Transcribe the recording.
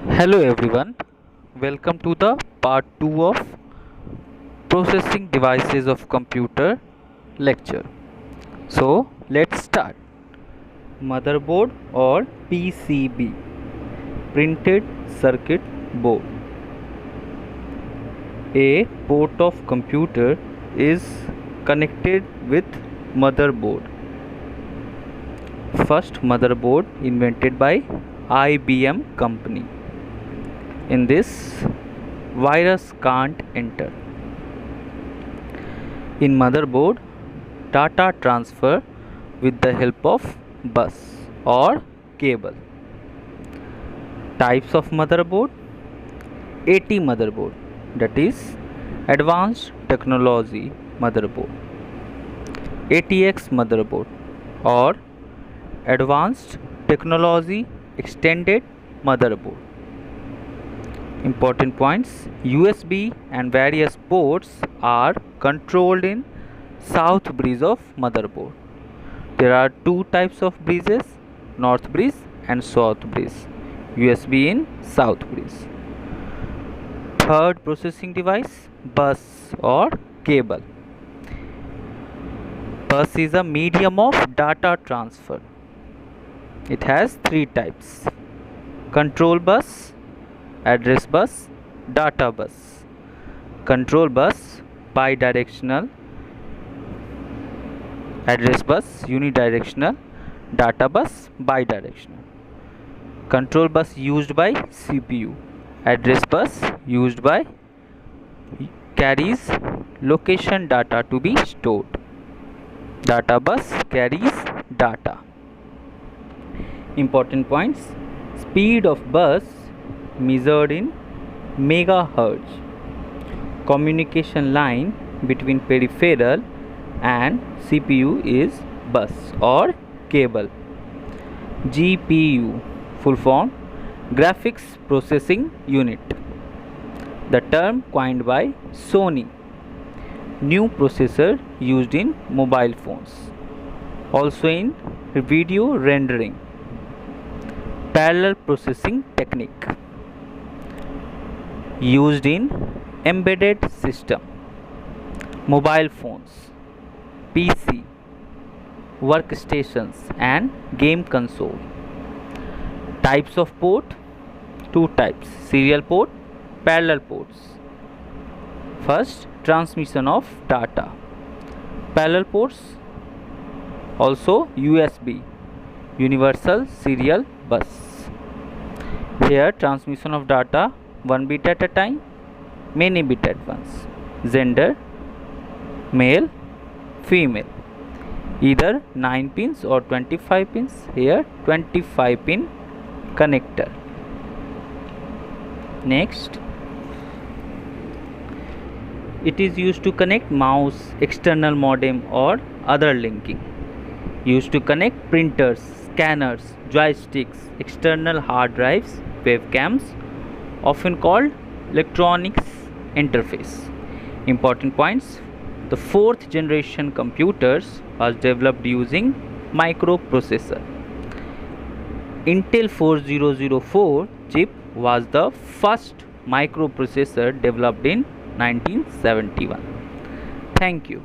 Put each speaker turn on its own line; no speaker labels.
Hello everyone, welcome to the part 2 of processing devices of computer lecture. So let's start. Motherboard or PCB, printed circuit board. A port of computer is connected with motherboard. First motherboard invented by IBM company. In this, virus can't enter. In motherboard, data transfer with the help of bus or cable. Types of motherboard: AT motherboard, that is advanced technology motherboard. ATX motherboard or advanced technology extended motherboard. Important points: USB and various ports are controlled in south bridge of motherboard. There are two types of bridges, north bridge and south bridge. USB in south bridge. Third processing device, bus or cable. Bus is a medium of data transfer. It has three types: control bus, address bus, data bus. Control bus bidirectional, address bus unidirectional, data bus bidirectional. Control bus used by CPU, address bus used by carries location data to be stored. Data bus carries data. Important points: speed of bus measured in megahertz. Communication line between peripheral and CPU is bus or cable. GPU, full form graphics processing unit. The term coined by Sony. New processor used in mobile phones, also in video rendering. Parallel processing technique used in embedded system, mobile phones, PC, workstations and game console. Types of port: two types, serial port, parallel ports. First, transmission of data. Parallel ports, also USB, universal serial bus. Here transmission of data, one bit at a time, many bit at once. Gender, male, female. Either 9 pins or 25 pins. Here 25 pin connector. Next, it is used to connect mouse, external modem or other linking. Used to connect printers, scanners, joysticks, external hard drives, webcams, often called electronics interface. Important points: the fourth generation computers was developed using microprocessor. Intel 4004 chip was the first microprocessor developed in 1971. Thank you.